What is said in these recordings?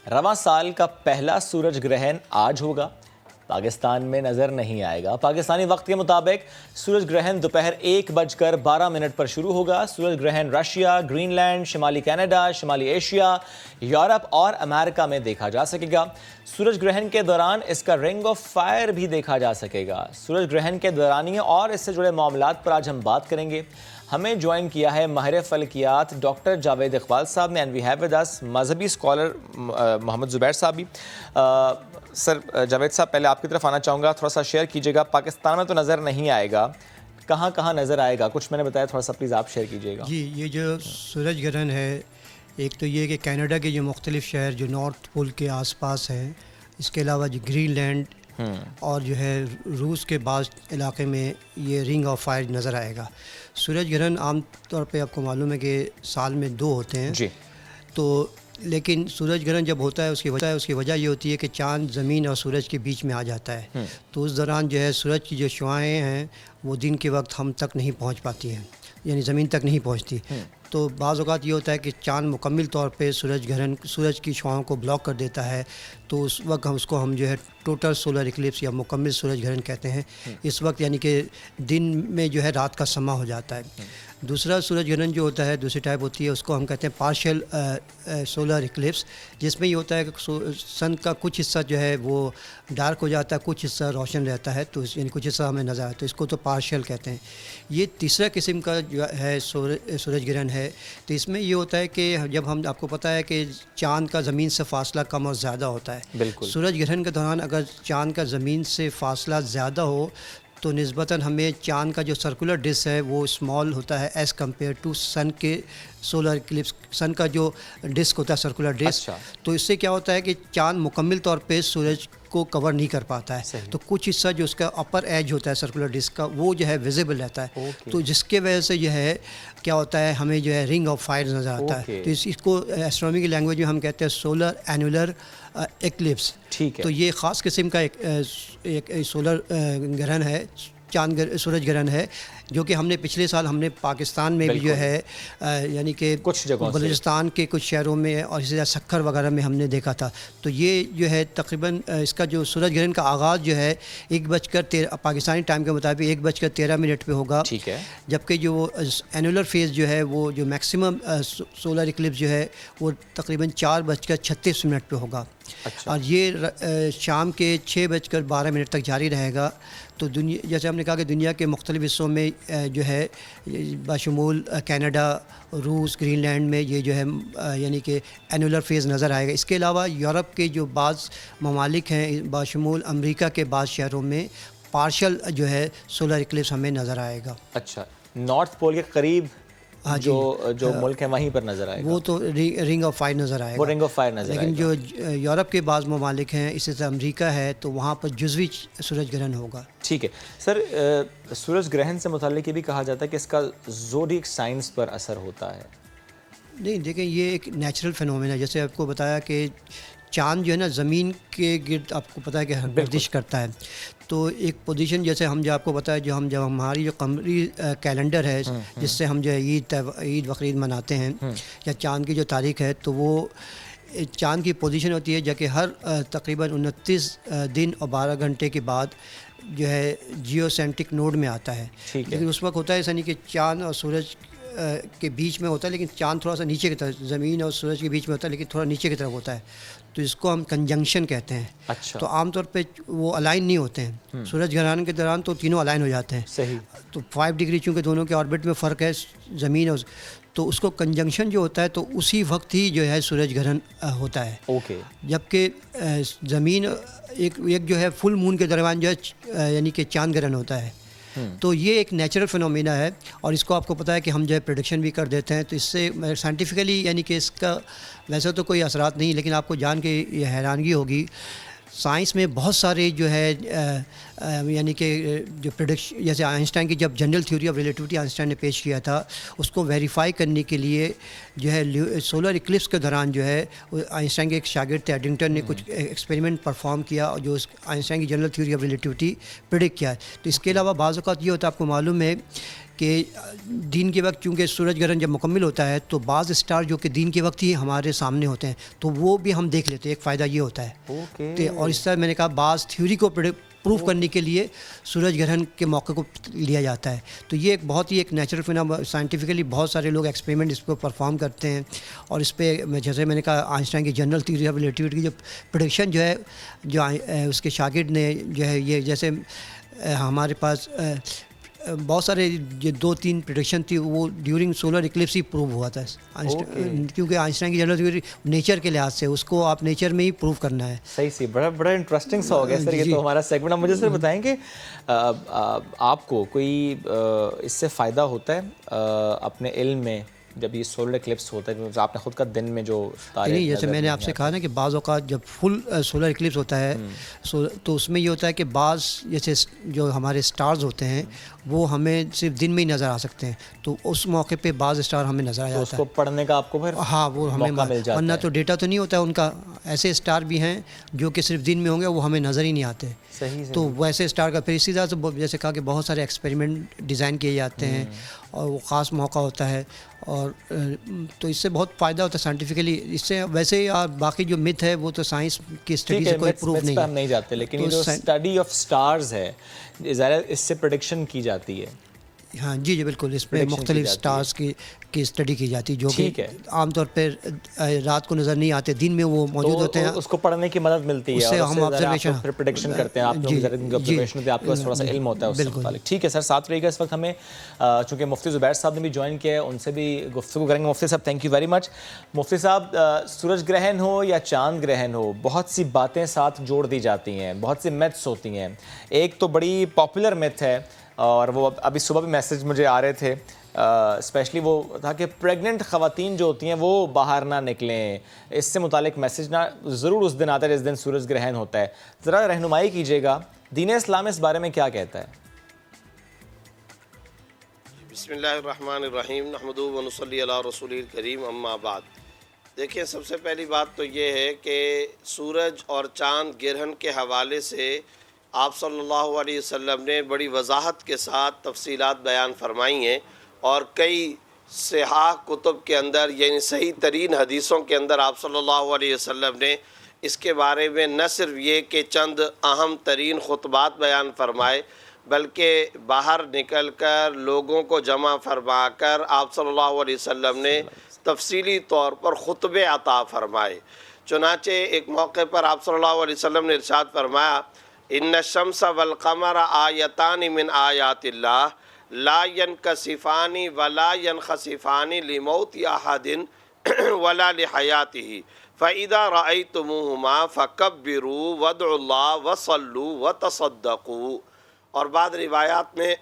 رواں سال کا پہلا سورج گرہن آج ہوگا، پاکستان میں نظر نہیں آئے گا۔ پاکستانی وقت کے مطابق سورج گرہن دوپہر 1:12 پر شروع ہوگا۔ سورج گرہن رشیا، گرین لینڈ، شمالی کینیڈا، شمالی ایشیا، یورپ اور امریکہ میں دیکھا جا سکے گا۔ سورج گرہن کے دوران اس کا رنگ آف فائر بھی دیکھا جا سکے گا۔ سورج گرہن کے دورانیے اور اس سے جڑے معاملات پر آج ہم بات کریں گے۔ ہمیں جوائن کیا ہے ماہر فلکیات ڈاکٹر جاوید اقبال صاحب نے، and we have with us مذہبی اسکالر محمد زبیر صاحب بھی۔ سر جاوید صاحب، پہلے آپ کی طرف آنا چاہوں گا، تھوڑا سا شیئر کیجیے گا۔ پاکستان میں تو نظر نہیں آئے گا، کہاں کہاں نظر آئے گا کچھ میں نے بتایا، تھوڑا سا پلیز آپ شیئر کیجیے گا۔ جی، یہ جو سورج گرہن ہے، ایک تو یہ کہ کینیڈا کے جو مختلف شہر جو نارتھ پول کے آس پاس ہیں، اس کے علاوہ جو گرین لینڈ اور جو ہے روس کے بعض علاقے میں یہ رنگ آف فائر نظر آئے گا۔ سورج گرہن عام طور پہ آپ کو معلوم ہے کہ سال میں 2 ہوتے ہیں جی، تو لیکن سورج گرہن جب ہوتا ہے اس کی وجہ یہ ہوتی ہے کہ چاند زمین اور سورج کے بیچ میں آ جاتا ہے، تو اس دوران جو ہے سورج کی جو شعاعیں ہیں وہ دن کے وقت ہم تک نہیں پہنچ پاتی ہیں، یعنی زمین تک نہیں پہنچتی۔ تو بعض اوقات یہ ہوتا ہے کہ چاند مکمل طور پہ سورج کی شعاعوں کو بلاک کر دیتا ہے، تو اس وقت ہم جو ہے ٹوٹل سولر اکلپس یا مکمل سورج گرہن کہتے ہیں۔ اس وقت یعنی کہ دن میں جو ہے رات کا سما ہو جاتا ہے۔ دوسرا سورج گرہن جو ہوتا ہے، دوسری ٹائپ ہوتی ہے، اس کو ہم کہتے ہیں پارشل سولر اکلپس، جس میں یہ ہوتا ہے کہ سن کا کچھ حصہ جو ہے وہ ڈارک ہو جاتا ہے، کچھ حصہ روشن رہتا ہے، تو یعنی کچھ حصہ ہمیں نظر آتا ہے، تو اس کو تو پارشل کہتے ہیں۔ یہ تیسرا قسم کا جو ہے سورج گرہن ہے، تو اس میں یہ ہوتا ہے کہ جب آپ کو پتہ ہے کہ چاند کا زمین سے فاصلہ کم اور زیادہ ہوتا ہے، بالکل۔ سورج گرہن کے دوران اگر چاند کا زمین سے فاصلہ زیادہ ہو تو نسبتاً ہمیں چاند کا جو سرکولر ڈسک ہے وہ اسمال ہوتا ہے ایز کمپیئر ٹو سن کے سولر اکلپس۔ سن کا جو ڈسک ہوتا ہے سرکولر ڈسک، تو اس سے کیا ہوتا ہے کہ چاند مکمل طور پہ سورج کو کور نہیں کر پاتا ہے، تو کچھ حصہ جو اس کا اپر ایج ہوتا ہے سرکولر ڈسک کا وہ جو ہے ویزیبل رہتا ہے، تو جس کے وجہ سے جو ہے کیا ہوتا ہے ہمیں جو ہے رنگ آف فائر نظر آتا ہے۔ تو اس کو ایسٹرونومی کی لینگویج میں ہم کہتے ہیں سولر اینولر ایکلپس۔ تو یہ خاص قسم کا ایک سولر گرہن ہے، سورج گرہن ہے، جو کہ ہم نے پچھلے سال پاکستان میں بھی جو ہے یعنی کہ کچھ جگہوں بلوچستان کے کچھ شہروں میں اور اسی طرح سکھر وغیرہ میں ہم نے دیکھا تھا۔ تو یہ جو ہے تقریباً اس کا جو سورج گرہن کا آغاز جو ہے 1:13 پاکستانی ٹائم کے مطابق 1:13 پہ ہوگا، ٹھیک ہے، جبکہ جو اینولر فیز جو ہے وہ جو میکسیمم سولر اکلپس جو ہے وہ تقریباً 4:36 پہ ہوگا، اور یہ شام کے 6:12 تک جاری رہے گا۔ تو جیسے ہم نے کہا کہ دنیا کے مختلف حصوں میں جو ہے بشمول کینیڈا، روس، گرین لینڈ میں یہ جو ہے یعنی کہ اینولر فیز نظر آئے گا۔ اس کے علاوہ یورپ کے جو بعض ممالک ہیں بشمول امریکہ کے بعض شہروں میں پارشل جو ہے سولر اکلپس ہمیں نظر آئے گا۔ اچھا، نارتھ پول کے قریب جو ملک ہے وہیں پر نظر آئے گا، وہ تو رنگ آف فائر نظر آئے گا، وہ رنگ آف فائر نظر آئے گا۔ لیکن جو یورپ کے بعض ممالک ہیں، اسی طرح امریکہ ہے، تو وہاں پر جزوی سورج گرہن ہوگا۔ ٹھیک ہے سر، سورج گرہن سے متعلق یہ بھی کہا جاتا ہے کہ اس کا زوڈیک سائنس پر اثر ہوتا ہے۔ نہیں، دیکھیں یہ ایک نیچرل فینومین ہے، جیسے آپ کو بتایا کہ چاند جو ہے نا زمین کے گرد آپ کو پتہ ہے کہ گردش کرتا ہے، تو ایک پوزیشن جیسے آپ کو بتایا جب ہماری جو قمری کیلنڈر ہے جس سے ہم جو ہے عید بقرعید مناتے ہیں یا چاند کی جو تاریخ ہے، تو وہ چاند کی پوزیشن ہوتی ہے جب کہ ہر تقریباً 29 دن اور 12 گھنٹے کے بعد جو ہے جیو سینٹرک نوڈ میں آتا ہے، لیکن اس وقت ہوتا ہے ایسا نہیں کہ چاند اور سورج کے بیچ میں ہوتا ہے، لیکن چاند تھوڑا سا نیچے کی طرف، زمین اور سورج کے بیچ میں ہوتا ہے لیکن تھوڑا نیچے کی طرف ہوتا ہے، تو اس کو ہم کنجنکشن کہتے ہیں۔ اچھا، تو عام طور پہ وہ الائن نہیں ہوتے ہیں، سورج گرہن کے دوران تو تینوں الائن ہو جاتے ہیں، صحیح، تو 5 ڈگری چونکہ دونوں کے آربٹ میں فرق ہے زمین اور، تو اس کو کنجنکشن جو ہوتا ہے تو اسی وقت ہی جو ہے سورج گرہن ہوتا ہے۔ اوکے، جبکہ زمین ایک جو ہے فل مون کے درمیان جو ہے یعنی کہ چاند گرہن ہوتا ہے، تو یہ ایک نیچرل فینومینا ہے، اور اس کو آپ کو پتہ ہے کہ ہم جو ہے پریڈکشن بھی کر دیتے ہیں، تو اس سے سائنٹیفکلی یعنی کہ اس کا ویسے تو کوئی اثرات نہیں، لیکن آپ کو جان کے یہ حیرانگی ہوگی، سائنس میں بہت سارے جو ہے یعنی کہ جو پریڈکشن، جیسے آئنسٹائن کی جب general theory of relativity Einstein نے پیش کیا تھا، اس کو ویریفائی کرنے کے لیے جو ہے سولر اکلپس کے دوران جو ہے آئنسٹائن کے ایک شاگرد تھے ایڈنگٹن نے کچھ ایکسپیریمنٹ پرفارم کیا اور جو آئنسٹائن کی general theory of relativity predict کیا ہے۔ تو اس کے علاوہ بعض اوقات یہ ہوتا ہے، آپ کو معلوم ہے کہ دین کے وقت چونکہ سورج گرہن جب مکمل ہوتا ہے تو بعض اسٹار جو کہ دین کے وقت ہی ہمارے سامنے ہوتے ہیں تو وہ بھی ہم دیکھ لیتے ہیں. ایک فائدہ یہ ہوتا ہے. اور اس طرح میں نے کہا بعض تھیوری کو پروف کرنے کے لیے سورج گرہن کے موقع کو لیا جاتا ہے. تو یہ ایک بہت ہی ایک نیچرل فینامنا، سائنٹیفکلی بہت سارے لوگ ایکسپیریمنٹ اس پہ پرفارم کرتے ہیں. اور اس پہ جیسے میں نے کہا آئنسٹائن کی جنرل تھیوری آف ریلیٹیوٹی کی جو پریڈکشن جو ہے، جو اس کے شاگرد نے جو ہے، یہ جیسے ہمارے پاس بہت سارے جو 2-3 پریڈکشن تھی وہ ڈیورنگ سولر اکلپس ہی پروو ہوا تھا. کیونکہ آئنسٹائن کی جنرل تھیوری نیچر کے لحاظ سے اس کو آپ نیچر میں ہی پروو کرنا ہے. صحیح بڑا انٹرسٹنگ سا ہو گیا سر یہ تو ہمارا سیگمنٹ. آپ مجھے سر بتائیں کہ آپ کو کوئی اس سے فائدہ ہوتا ہے اپنے علم میں جب یہ سولر اکلپس ہوتا ہے؟ آپ نے خود کا دن میں جو نہیں، جیسے میں نے آپ سے کہا نا کہ بعض اوقات جب فل سولر اکلپس ہوتا ہے تو اس میں یہ ہوتا ہے کہ بعض جیسے جو ہمارے اسٹارز ہوتے ہیں وہ ہمیں صرف دن میں ہی نظر آ سکتے ہیں. تو اس موقع پہ بعض اسٹار ہمیں نظر آ جاتا ہے. اس کو پڑھنے کا آپ کو پھر ہاں وہ ہمیں مل جاتا ہے. ورنہ تو ڈیٹا تو نہیں ہوتا ہے ان کا. ایسے اسٹار بھی ہیں جو کہ صرف دن میں ہوں گے، وہ ہمیں نظر ہی نہیں آتے. تو ویسے اسٹار کا پھر اسی طرح سے جیسے کہا کہ بہت سارے ایکسپیریمنٹ ڈیزائن کیے جاتے ہیں اور وہ خاص موقع ہوتا ہے. اور تو اس سے بہت فائدہ ہوتا ہے سائنٹیفکلی. اس سے ویسے باقی جو متھ ہے وہ تو سائنس کی اسٹڈی سے کوئی پروف نہیں ہے. ہم نہیں جاتے، لیکن یہ جو اسٹڈی آف اسٹارز ہے ظاہر اس سے پریڈکشن کی جاتی ہے. ہاں جی بالکل. اس پہ مختلف اسٹارز کی اسٹڈی کی جاتی ہے جو کہ عام طور پہ رات کو نظر نہیں آتے، دن میں وہ موجود ہوتے ہیں. اس کو پڑھنے کی مدد ملتی ہے، اس سے ہم آبزرویشن پھر پریڈکشن کرتے ہیں. آپ لوگ آبزرویشن پہ آپ کو تھوڑا سا علم ہوتا ہے اس سے متعلق. ٹھیک ہے سر، ساتھ رہیے گا. اس وقت ہمیں چونکہ مفتی زبیر صاحب نے بھی جوائن کیا ہے، ان سے بھی گفتگو کریں گے. مفتی صاحب تھینک یو ویری مچ. مفتی صاحب، سورج گرہن ہو یا چاند گرہن ہو، بہت سی باتیں ساتھ جوڑ دی جاتی ہیں، بہت سی میتھس ہوتی ہیں. ایک تو بڑی پاپولر میتھ ہے اور وہ ابھی صبح بھی میسیج مجھے آ رہے تھے، اسپیشلی وہ تھا کہ پریگننٹ خواتین جو ہوتی ہیں وہ باہر نہ نکلیں. اس سے متعلق میسیج نہ ضرور اس دن آتا ہے جس دن سورج گرہن ہوتا ہے. ذرا رہنمائی کیجیے گا، دین اسلام اس بارے میں کیا کہتا ہے؟ بسم اللہ الرحمن الرحیم، نحمدہ و نصلی علی رسول الکریم، اما بعد. دیکھیں، سب سے پہلی بات تو یہ ہے کہ سورج اور چاند گرہن کے حوالے سے آپ صلی اللہ علیہ وسلم نے بڑی وضاحت کے ساتھ تفصیلات بیان فرمائی ہیں. اور کئی صحاح کتب کے اندر، یعنی صحیح ترین حدیثوں کے اندر آپ صلی اللہ علیہ وسلم نے اس کے بارے میں نہ صرف یہ کہ چند اہم ترین خطبات بیان فرمائے، بلکہ باہر نکل کر لوگوں کو جمع فرما کر آپ صلی اللہ علیہ وسلم نے تفصیلی طور پر خطبے عطا فرمائے. چنانچہ ایک موقع پر آپ صلی اللہ علیہ وسلم نے ارشاد فرمایا، ان الشمس والقمر آیتان من آیات اللہ لا ينکسفان ولا ينخسفان لموت احد ولا لحیاتہ فاذا رأیتموہما فکبروا وادعوا اللہ وصلوا وتصدقوا. اور بعض روایات میں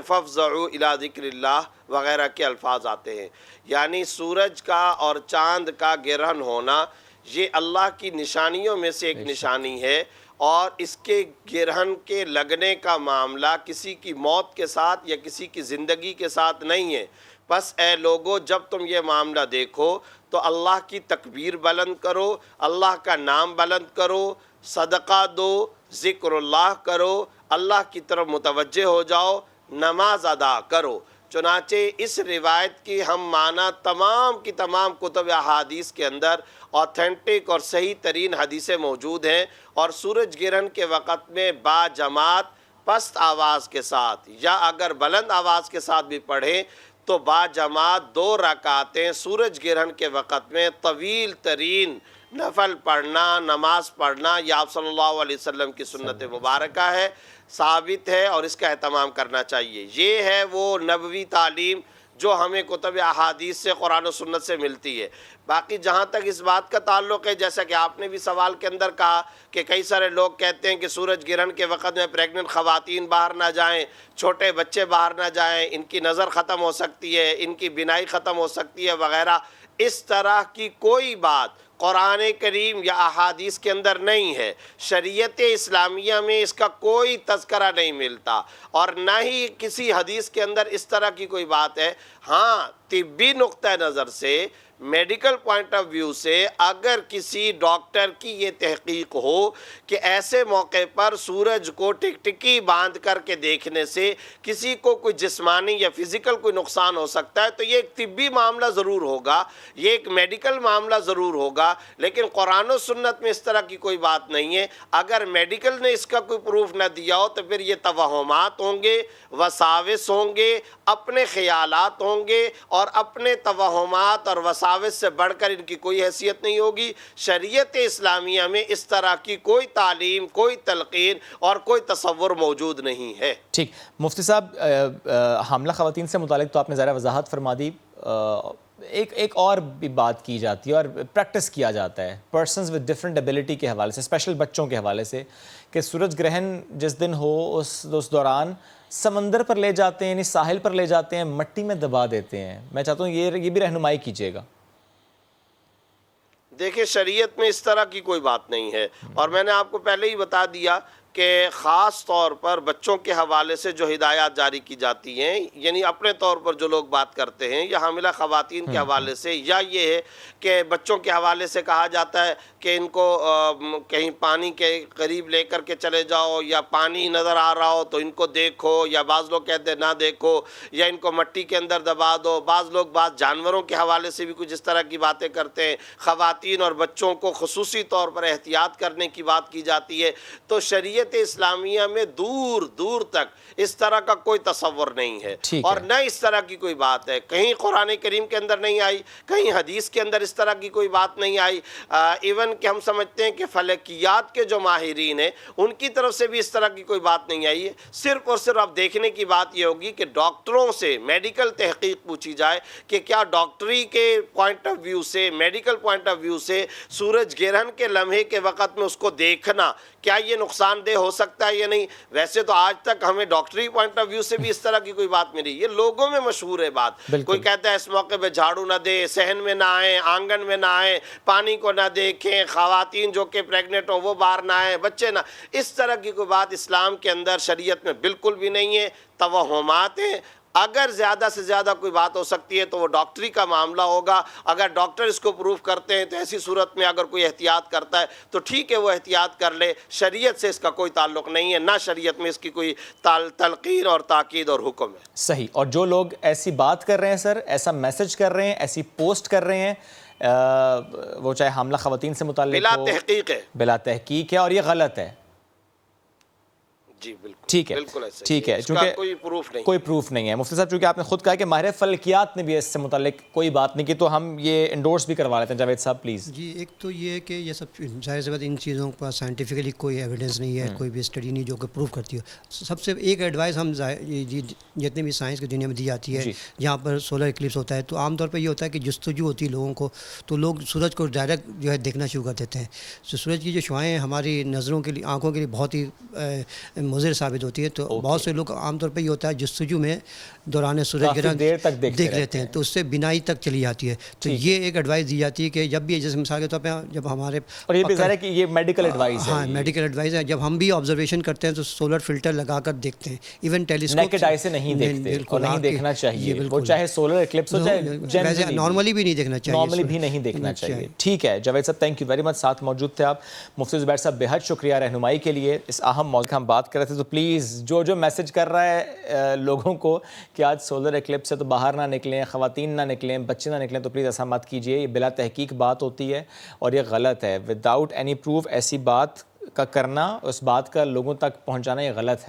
فافزعوا الی ذکر اللہ وغیرہ کے الفاظ آتے ہیں. یعنی سورج کا اور چاند کا گرہن ہونا یہ اللہ کی نشانیوں میں سے ایک نشانی ہے، اور اس کے گرہن کے لگنے کا معاملہ کسی کی موت کے ساتھ یا کسی کی زندگی کے ساتھ نہیں ہے. بس اے لوگو، جب تم یہ معاملہ دیکھو تو اللہ کی تکبیر بلند کرو، اللہ کا نام بلند کرو، صدقہ دو، ذکر اللہ کرو، اللہ کی طرف متوجہ ہو جاؤ، نماز ادا کرو. چنانچہ اس روایت کی ہم معنی تمام کی تمام کتب احادیث کے اندر اوتھینٹک اور صحیح ترین حدیثیں موجود ہیں. اور سورج گرہن کے وقت میں با جماعت پست آواز کے ساتھ یا اگر بلند آواز کے ساتھ بھی پڑھیں تو با جماعت 2 رکعتیں سورج گرہن کے وقت میں طویل ترین نفل پڑھنا، نماز پڑھنا، یہ آپ صلی اللہ علیہ وسلم کی سنت مبارکہ ہے، ثابت ہے، اور اس کا اہتمام کرنا چاہیے. یہ ہے وہ نبوی تعلیم جو ہمیں کتب احادیث سے، قرآن و سنت سے ملتی ہے. باقی جہاں تک اس بات کا تعلق ہے، جیسا کہ آپ نے بھی سوال کے اندر کہا کہ کئی سارے لوگ کہتے ہیں کہ سورج گرہن کے وقت میں پریگننٹ خواتین باہر نہ جائیں، چھوٹے بچے باہر نہ جائیں، ان کی نظر ختم ہو سکتی ہے، ان کی بینائی ختم ہو سکتی ہے وغیرہ. اس طرح کی کوئی بات قرآن کریم یا احادیث کے اندر نہیں ہے. شریعت اسلامیہ میں اس کا کوئی تذکرہ نہیں ملتا، اور نہ ہی کسی حدیث کے اندر اس طرح کی کوئی بات ہے. ہاں طبی نقطہ نظر سے میڈیکل پوائنٹ آف ویو سے اگر کسی ڈاکٹر کی یہ تحقیق ہو کہ ایسے موقع پر سورج کو ٹکٹکی باندھ کر کے دیکھنے سے کسی کو کوئی جسمانی یا فزیکل کوئی نقصان ہو سکتا ہے تو یہ ایک طبی معاملہ ضرور ہوگا، یہ ایک میڈیکل معاملہ ضرور ہوگا، لیکن قرآن و سنت میں اس طرح کی کوئی بات نہیں ہے۔ اگر میڈیکل نے اس کا کوئی پروف نہ دیا ہو تو پھر یہ توہمات ہوں گے، وساوس ہوں گے، اپنے خیالات ہوں گے، اور اپنے توہمات اور وساوس سے بڑھ کر ان کی کوئی حیثیت نہیں ہوگی۔ شریعت اسلامیہ میں اس طرح کی کوئی تعلیم، کوئی تلقین اور کوئی تصور موجود نہیں ہے۔ ٹھیک، مفتی صاحب حاملہ خواتین سے متعلق تو آپ نے ذرا وضاحت فرما دی، ایک اور بھی بات کی جاتی ہے اور پریکٹس کیا جاتا ہے پرسنز ود ڈفرینٹ ایبلٹی کے حوالے سے، اسپیشل بچوں کے حوالے سے، کہ سورج گرہن جس دن ہو اس دوران سمندر پر لے جاتے ہیں، یعنی ساحل پر لے جاتے ہیں، مٹی میں دبا دیتے ہیں۔ میں چاہتا ہوں یہ بھی رہنمائی کیجیے گا۔ دیکھیں شریعت میں اس طرح کی کوئی بات نہیں ہے، اور میں نے آپ کو پہلے ہی بتا دیا کہ خاص طور پر بچوں کے حوالے سے جو ہدایات جاری کی جاتی ہیں، یعنی اپنے طور پر جو لوگ بات کرتے ہیں یا حاملہ خواتین کے حوالے سے، یا یہ ہے کہ بچوں کے حوالے سے کہا جاتا ہے کہ ان کو کہیں پانی کے قریب لے کر کے چلے جاؤ، یا پانی نظر آ رہا ہو تو ان کو دیکھو، یا بعض لوگ کہتے ہیں نہ دیکھو، یا ان کو مٹی کے اندر دبا دو۔ بعض لوگ بعض جانوروں کے حوالے سے بھی کچھ اس طرح کی باتیں کرتے ہیں۔ خواتین اور بچوں کو خصوصی طور پر احتیاط کرنے کی بات کی جاتی ہے۔ تو شریعت اسلامیہ میں دور دور تک اس طرح کا کوئی تصور نہیں ہے، اور نہ اس طرح کی کوئی بات ہے، کہیں قرآن کریم کے اندر نہیں آئی، کہیں حدیث کے اندر اس طرح کی کوئی بات نہیں آئی۔ ایون کہ ہم سمجھتے ہیں کہ فلکیات کے جو ماہرین ہیں ان کی طرف سے بھی اس طرح کی کوئی بات نہیں آئی ہے۔ صرف اور صرف اب دیکھنے کی بات یہ ہوگی کہ ڈاکٹروں سے میڈیکل تحقیق پوچھی جائے کہ کیا ڈاکٹری کے پوائنٹ آف ویو سے، میڈیکل پوائنٹ آف ویو سے سورج گرہن کے لمحے کے وقت میں اس کو دیکھنا کیا یہ نقصان دہ ہو سکتا ہے یا نہیں۔ ویسے تو آج تک ہمیں ڈاکٹری پوائنٹ آف ویو سے بھی اس طرح کی کوئی بات ملی، یہ لوگوں میں مشہور ہے بات۔ کوئی کہتا ہے اس موقع پہ جھاڑو نہ دے، صحن میں نہ آئیں، آنگن میں نہ آئیں، پانی کو نہ دیکھیں، خواتین جو کہ پریگننٹ ہوں وہ باہر نہ آئیں، بچے نہ، اس طرح کی کوئی بات اسلام کے اندر شریعت میں بالکل بھی نہیں ہے۔ توہمات ہیں۔ اگر زیادہ سے زیادہ کوئی بات ہو سکتی ہے تو وہ ڈاکٹری کا معاملہ ہوگا۔ اگر ڈاکٹر اس کو پروف کرتے ہیں تو ایسی صورت میں اگر کوئی احتیاط کرتا ہے تو ٹھیک ہے، وہ احتیاط کر لے، شریعت سے اس کا کوئی تعلق نہیں ہے، نہ شریعت میں اس کی کوئی تلقین اور تاکید اور حکم ہے۔ صحیح۔ اور جو لوگ ایسی بات کر رہے ہیں سر، ایسا میسج کر رہے ہیں، ایسی پوسٹ کر رہے ہیں، وہ چاہے حاملہ خواتین سے متعلق بلا تحقیق ہے، بلا تحقیق ہے، اور یہ غلط ہے۔ جی بالکل ٹھیک ہے، بالکل ایسا ٹھیک ہے، چونکہ کوئی پروف نہیں، کوئی پروف نہیں ہے۔ مفتی صاحب چونکہ آپ نے خود کہا کہ ماہر فلکیات نے بھی اس سے متعلق کوئی بات نہیں کی، تو ہم یہ انڈورس بھی کروا لیتے ہیں۔ جاوید صاحب پلیز۔ جی، ایک تو یہ ہے کہ یہ سب ظاہر سی بات ان چیزوں کا سائنٹیفکلی کوئی ایویڈنس نہیں ہے، کوئی بھی اسٹڈی نہیں جو کہ پروف کرتی ہو۔ سب سے ایک ایڈوائس ہم جتنے بھی سائنس کی دنیا میں دی جاتی ہے، جہاں پر سولر ایکلپس ہوتا ہے تو عام طور پہ یہ ہوتا ہے کہ جستجو ہوتی ہے لوگوں کو، تو لوگ سورج کو ڈائریکٹ جو ہے دیکھنا شروع کر دیتے ہیں۔ تو سورج کی جو شعاعیں ہیں ہماری نظروں کے لیے، آنکھوں کے لیے بہت ہی مضر ثابت ہوتی ہے، تو بہت سے لوگ عام طور پہ یہ ہوتا ہے جستجو میں دوران سورج گرہن دیکھ لیتے ہیں، تو اس سے بینائی تک چلی جاتی ہے۔ تو یہ ایک ایڈوائس دی جاتی ہے کہ جب بھی، جیسے مثال کے طور پہ جب ہمارے، اور یہ بھی ظاہر ہے کہ یہ میڈیکل ایڈوائز ہے، ہاں میڈیکل ایڈوائز ہے، جب ہم بھی آبزرویشن کرتے ہیں تو سولر فلٹر لگا کر دیکھتے ہیں، ایون ٹیلیسکوپ نیکڈ آئی سے نہیں دیکھتے، اور نہیں دیکھنا چاہیے، وہ چاہے سولر ایکلپس ہو چاہے نارملی بھی نہیں دیکھنا چاہیے، نارملی بھی نہیں دیکھنا چاہیے۔ ٹھیک ہے جاوید صاحب، تھینک یو ویری مچ، ساتھ موجود تھے آپ۔ مفتی زبیر صاحب بے حد شکریہ رہنمائی کے لیے۔ اس اہم موضوع کا ہم بات کر رہے تھے، تو پلیز جو میسج کر رہا ہے لوگوں کو کہ آج سولر ایکلپس سے تو باہر نہ نکلیں، خواتین نہ نکلیں، بچے نہ نکلیں، تو پلیز ایسا مت کیجیے۔ یہ بلا تحقیق بات ہوتی ہے اور یہ غلط ہے۔ وداؤٹ اینی پروف ایسی بات کا کرنا، اس بات کا لوگوں تک پہنچانا، یہ غلط ہے۔